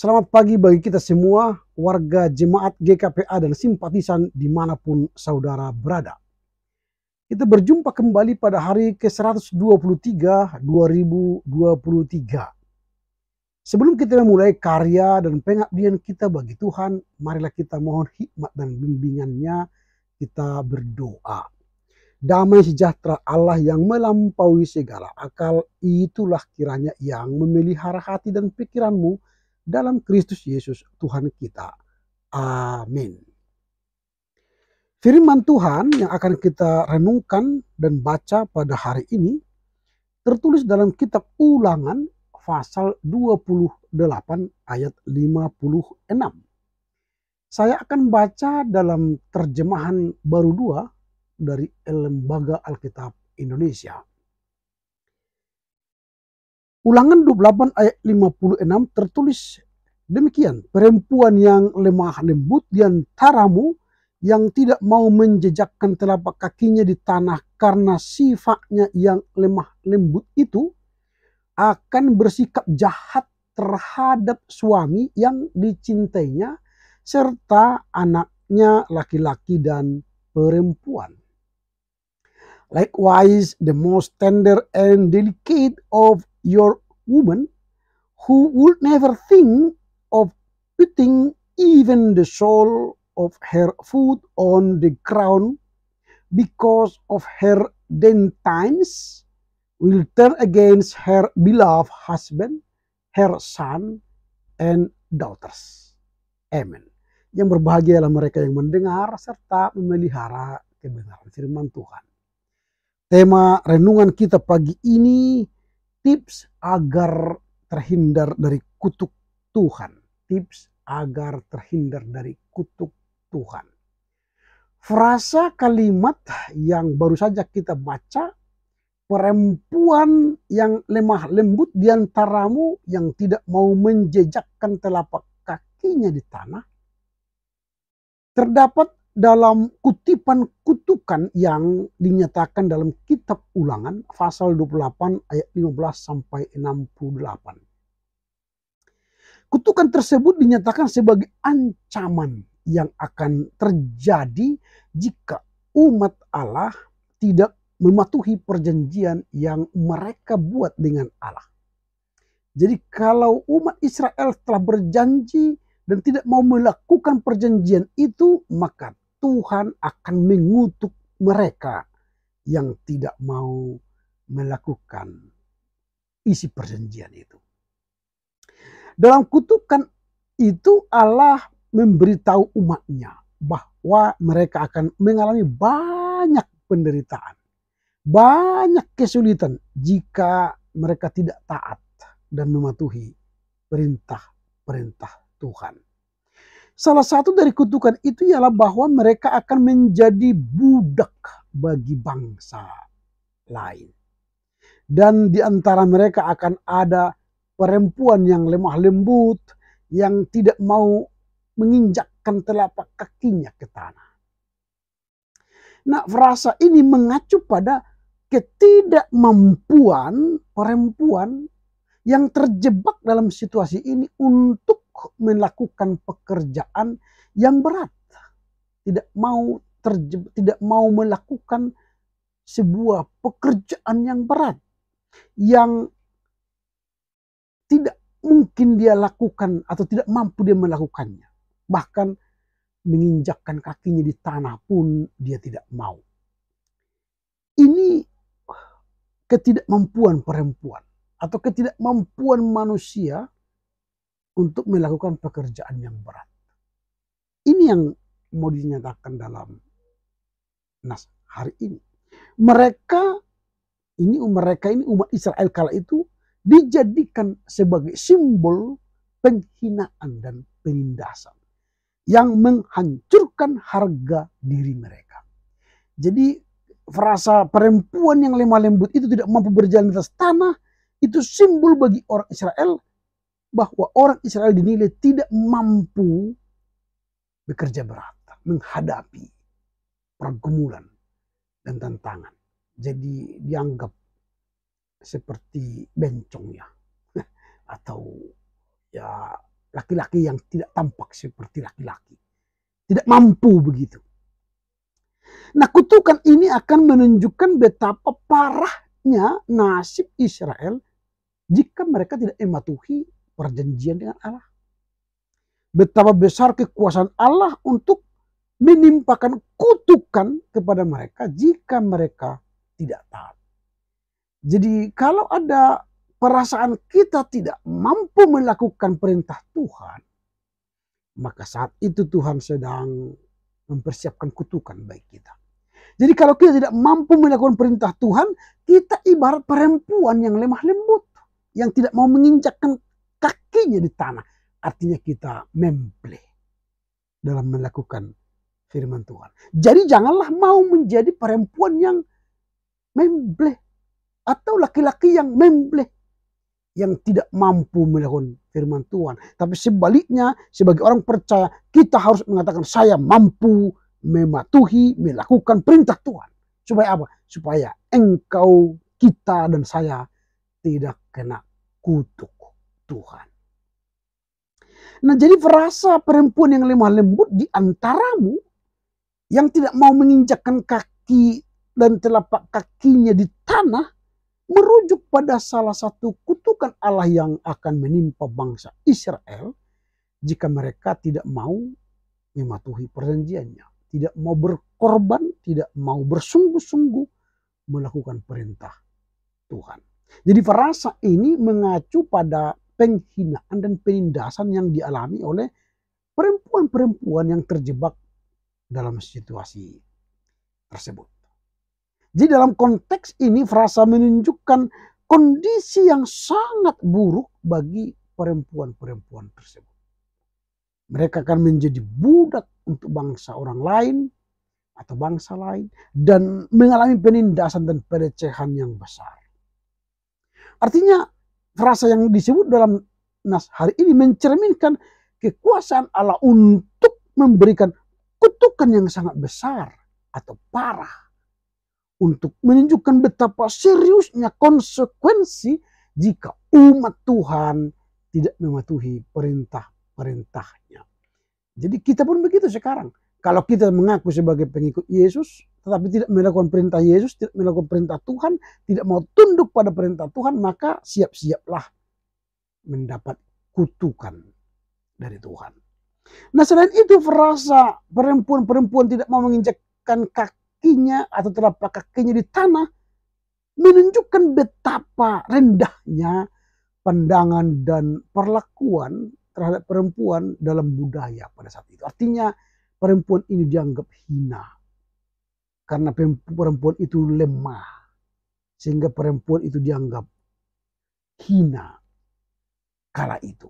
Selamat pagi bagi kita semua, warga jemaat GKPA dan simpatisan dimanapun saudara berada. Kita berjumpa kembali pada hari ke-123 2023. Sebelum kita memulai karya dan pengabdian kita bagi Tuhan, marilah kita mohon hikmat dan bimbingannya, kita berdoa. Damai sejahtera Allah yang melampaui segala akal, itulah kiranya yang memelihara hati dan pikiranmu dalam Kristus Yesus Tuhan kita. Amin. Firman Tuhan yang akan kita renungkan dan baca pada hari ini tertulis dalam kitab Ulangan pasal 28 ayat 56. Saya akan baca dalam terjemahan baru 2 dari Lembaga Alkitab Indonesia. Ulangan 28 ayat 56 tertulis demikian, perempuan yang lemah lembut di antaramu yang tidak mau menjejakkan telapak kakinya di tanah karena sifatnya yang lemah lembut itu akan bersikap jahat terhadap suami yang dicintainya serta anaknya laki-laki dan perempuan. Likewise, the most tender and delicate of your woman, who would never think of putting even the sole of her foot on the ground because of her desires, will turn against her beloved husband, her son, and daughters. Amen. Yang berbahagialah mereka yang mendengar serta memelihara kebenaran firman Tuhan. Tema renungan kita pagi ini, tips agar terhindar dari kutuk Tuhan. Tips agar terhindar dari kutuk Tuhan. Frasa kalimat yang baru saja kita baca, perempuan yang lemah lembut di antaramu yang tidak mau menjejakkan telapak kakinya di tanah, terdapat dalam kutipan kutukan yang dinyatakan dalam kitab Ulangan pasal 28 ayat 15 sampai 68. Kutukan tersebut dinyatakan sebagai ancaman yang akan terjadi jika umat Allah tidak mematuhi perjanjian yang mereka buat dengan Allah. Jadi kalau umat Israel telah berjanji dan tidak mau melakukan perjanjian itu, maka Tuhan akan mengutuk mereka yang tidak mau melakukan isi perjanjian itu. Dalam kutukan itu Allah memberitahu umatnya bahwa mereka akan mengalami banyak penderitaan, banyak kesulitan jika mereka tidak taat dan mematuhi perintah-perintah Tuhan. Salah satu dari kutukan itu ialah bahwa mereka akan menjadi budak bagi bangsa lain. Dan di antara mereka akan ada perempuan yang lemah lembut, yang tidak mau menginjakkan telapak kakinya ke tanah. Nah, frasa ini mengacu pada ketidakmampuan perempuan yang terjebak dalam situasi ini untuk melakukan pekerjaan yang berat, tidak mau melakukan sebuah pekerjaan yang berat yang tidak mungkin dia lakukan atau tidak mampu dia melakukannya. Bahkan menginjakkan kakinya di tanah pun dia tidak mau. Ini ketidakmampuan perempuan atau ketidakmampuan manusia untuk melakukan pekerjaan yang berat. Ini yang mau dinyatakan dalam nas hari ini. Mereka ini umat Israel kala itu dijadikan sebagai simbol penghinaan dan penindasan yang menghancurkan harga diri mereka. Jadi frasa perempuan yang lemah lembut itu tidak mampu berjalan di atas tanah, itu simbol bagi orang Israel bahwa orang Israel dinilai tidak mampu bekerja berat, menghadapi pergumulan dan tantangan. Jadi dianggap seperti bencong ya, atau ya laki-laki yang tidak tampak seperti laki-laki. Tidak mampu begitu. Nah, kutukan ini akan menunjukkan betapa parahnya nasib Israel jika mereka tidak mematuhi perjanjian dengan Allah. Betapa besar kekuasaan Allah untuk menimpakan kutukan kepada mereka jika mereka tidak taat. Jadi kalau ada perasaan kita tidak mampu melakukan perintah Tuhan, maka saat itu Tuhan sedang mempersiapkan kutukan bagi kita. Jadi kalau kita tidak mampu melakukan perintah Tuhan, kita ibarat perempuan yang lemah lembut, yang tidak mau menginjakkan kakinya di tanah. Artinya kita membleh dalam melakukan firman Tuhan. Jadi janganlah mau menjadi perempuan yang membleh atau laki-laki yang membleh, yang tidak mampu melakukan firman Tuhan. Tapi sebaliknya, sebagai orang percaya, kita harus mengatakan saya mampu mematuhi, melakukan perintah Tuhan. Supaya apa? Supaya engkau, kita dan saya tidak kena kutuk Tuhan. Nah, jadi frasa perempuan yang lemah lembut di antaramu yang tidak mau menginjakkan kaki dan telapak kakinya di tanah merujuk pada salah satu kutukan Allah yang akan menimpa bangsa Israel jika mereka tidak mau mematuhi perjanjiannya, tidak mau berkorban, tidak mau bersungguh-sungguh melakukan perintah Tuhan. Jadi frasa ini mengacu pada penghinaan dan penindasan yang dialami oleh perempuan-perempuan yang terjebak dalam situasi tersebut. Jadi dalam konteks ini frasa menunjukkan kondisi yang sangat buruk bagi perempuan-perempuan tersebut. Mereka akan menjadi budak untuk bangsa orang lain atau bangsa lain dan mengalami penindasan dan pelecehan yang besar. Artinya frasa yang disebut dalam nas hari ini mencerminkan kekuasaan Allah untuk memberikan kutukan yang sangat besar atau parah, untuk menunjukkan betapa seriusnya konsekuensi jika umat Tuhan tidak mematuhi perintah-perintahnya. Jadi kita pun begitu sekarang. Kalau kita mengaku sebagai pengikut Yesus, tetapi tidak melakukan perintah Yesus, tidak melakukan perintah Tuhan, tidak mau tunduk pada perintah Tuhan, maka siap-siaplah mendapat kutukan dari Tuhan. Nah, selain itu frasa perempuan-perempuan tidak mau menginjakkan kakinya atau telapak kakinya di tanah menunjukkan betapa rendahnya pandangan dan perlakuan terhadap perempuan dalam budaya pada saat itu. Artinya perempuan ini dianggap hina karena perempuan itu lemah, sehingga perempuan itu dianggap hina kala itu.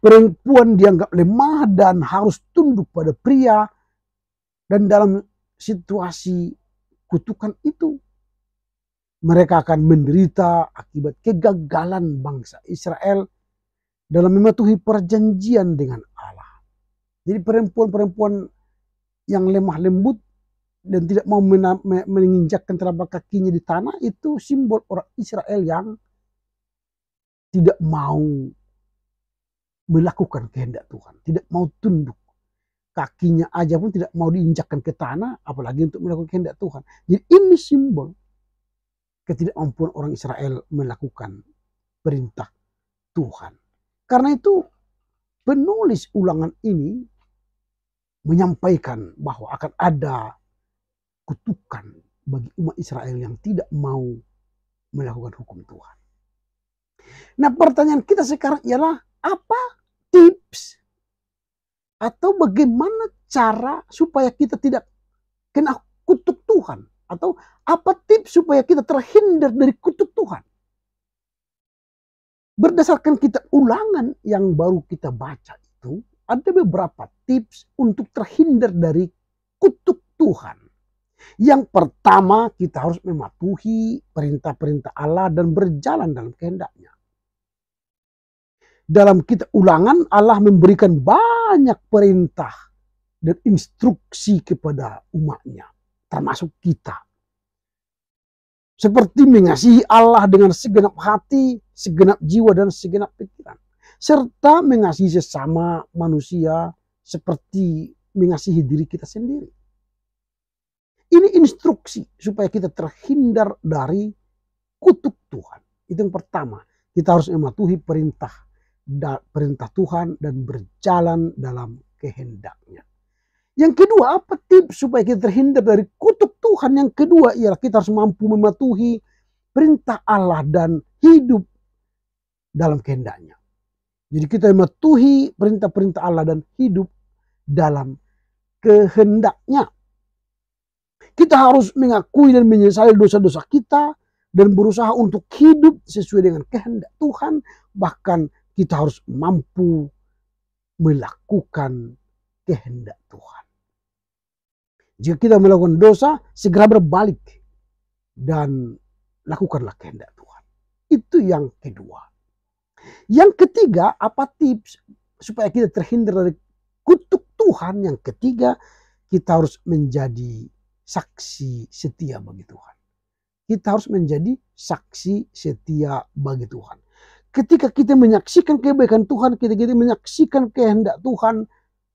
Perempuan dianggap lemah dan harus tunduk pada pria, dan dalam situasi kutukan itu mereka akan menderita akibat kegagalan bangsa Israel dalam mematuhi perjanjian dengan Allah. Jadi perempuan-perempuan yang lemah lembut dan tidak mau menginjakkan telapak kakinya di tanah itu simbol orang Israel yang tidak mau melakukan kehendak Tuhan, tidak mau tunduk. Kakinya aja pun tidak mau diinjakkan ke tanah, apalagi untuk melakukan kehendak Tuhan. Jadi ini simbol ketidakmampuan orang Israel melakukan perintah Tuhan. Karena itu penulis ulangan ini menyampaikan bahwa akan ada kutukan bagi umat Israel yang tidak mau melakukan hukum Tuhan. Nah, pertanyaan kita sekarang ialah apa tips atau bagaimana cara supaya kita tidak kena kutuk Tuhan? Atau apa tips supaya kita terhindar dari kutuk Tuhan? Berdasarkan kitab Ulangan yang baru kita baca itu, ada beberapa tips untuk terhindar dari kutuk Tuhan. Yang pertama, kita harus mematuhi perintah-perintah Allah dan berjalan dalam kehendak-Nya. Dalam kitab Ulangan, Allah memberikan banyak perintah dan instruksi kepada umat-Nya, termasuk kita. Seperti mengasihi Allah dengan segenap hati, segenap jiwa, dan segenap pikiran. serta mengasihi sesama manusia seperti mengasihi diri kita sendiri. Ini instruksi supaya kita terhindar dari kutuk Tuhan. Itu yang pertama. Kita harus mematuhi perintah Tuhan dan berjalan dalam kehendaknya. Yang kedua, apa tips supaya kita terhindar dari kutuk Tuhan? Yang kedua ialah kita harus mampu mematuhi perintah Allah dan hidup dalam kehendaknya. Jadi kita mematuhi perintah-perintah Allah dan hidup dalam kehendaknya. Kita harus mengakui dan menyesali dosa-dosa kita dan berusaha untuk hidup sesuai dengan kehendak Tuhan. Bahkan kita harus mampu melakukan kehendak Tuhan. Jika kita melakukan dosa, segera berbalik dan lakukanlah kehendak Tuhan. Itu yang kedua. Yang ketiga, apa tips supaya kita terhindar dari kutuk Tuhan? Yang ketiga, kita harus menjadi saksi setia bagi Tuhan. Kita harus menjadi saksi setia bagi Tuhan. Ketika kita menyaksikan kebaikan Tuhan, kita menyaksikan kehendak Tuhan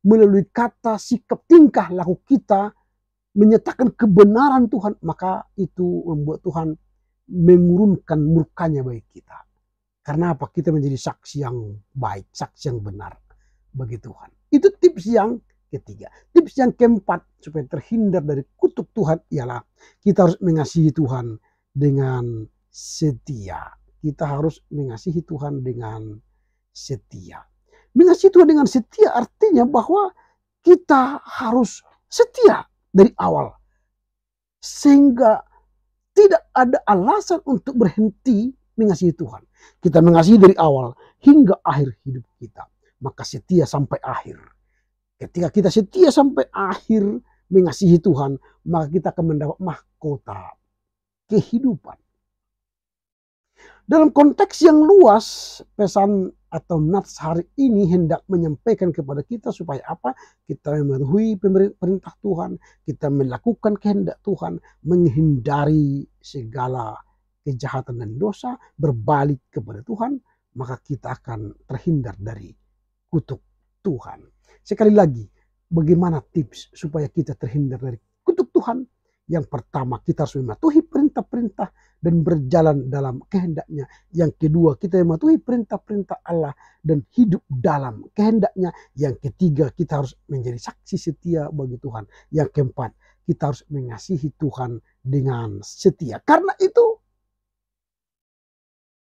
melalui kata, sikap, tingkah, laku kita, menyatakan kebenaran Tuhan, maka itu membuat Tuhan mengurunkan murkanya bagi kita. Karena apa? Kita menjadi saksi yang baik, saksi yang benar bagi Tuhan. Itu tips yang ketiga. Tips yang keempat supaya terhindar dari kutuk Tuhan ialah kita harus mengasihi Tuhan dengan setia. Kita harus mengasihi Tuhan dengan setia. Mengasihi Tuhan dengan setia artinya bahwa kita harus setia dari awal. Sehingga tidak ada alasan untuk berhenti mengasihi Tuhan. Kita mengasihi dari awal hingga akhir hidup kita. Maka setia sampai akhir. Ketika kita setia sampai akhir mengasihi Tuhan, maka kita akan mendapat mahkota kehidupan. Dalam konteks yang luas, pesan atau nats hari ini hendak menyampaikan kepada kita supaya apa? Kita mematuhi perintah Tuhan, kita melakukan kehendak Tuhan, menghindari segala kejahatan dan dosa, berbalik kepada Tuhan, maka kita akan terhindar dari kutuk Tuhan. Sekali lagi, bagaimana tips supaya kita terhindar dari kutuk Tuhan? Yang pertama, kita harus mematuhi perintah-perintah dan berjalan dalam kehendaknya. Yang kedua, kita mematuhi perintah-perintah Allah dan hidup dalam kehendaknya. Yang ketiga, kita harus menjadi saksi setia bagi Tuhan. Yang keempat, kita harus mengasihi Tuhan dengan setia. Karena itu,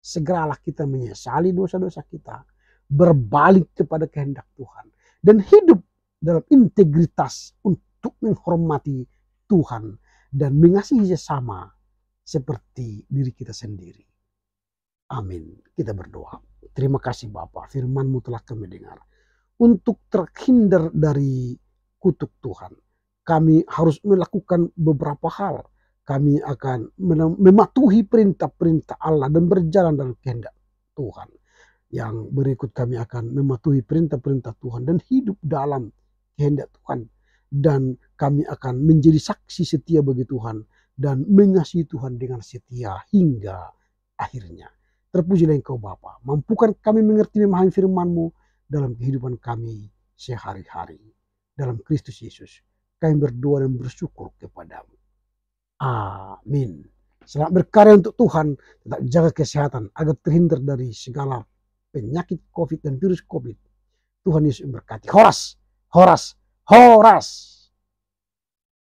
segeralah kita menyesali dosa-dosa kita, berbalik kepada kehendak Tuhan, dan hidup dalam integritas untuk menghormati Tuhan dan mengasihi sesama seperti diri kita sendiri. Amin. Kita berdoa. Terima kasih Bapa, firman-Mu telah kami dengar. Untuk terhindar dari kutuk Tuhan, kami harus melakukan beberapa hal. Kami akan mematuhi perintah-perintah Allah dan berjalan dalam kehendak Tuhan. Yang berikut kami akan mematuhi perintah-perintah Tuhan dan hidup dalam kehendak Tuhan. Dan kami akan menjadi saksi setia bagi Tuhan dan mengasihi Tuhan dengan setia hingga akhirnya. Terpujilah Engkau Bapa, mampukan kami mengerti memahami firman-Mu dalam kehidupan kami sehari-hari. Dalam Kristus Yesus, kami berdoa dan bersyukur kepadamu. Amin. Selamat berkarya untuk Tuhan, tetap jaga kesehatan agar terhindar dari segala penyakit COVID dan virus COVID. Tuhan Yesus memberkati. Horas, horas, horas.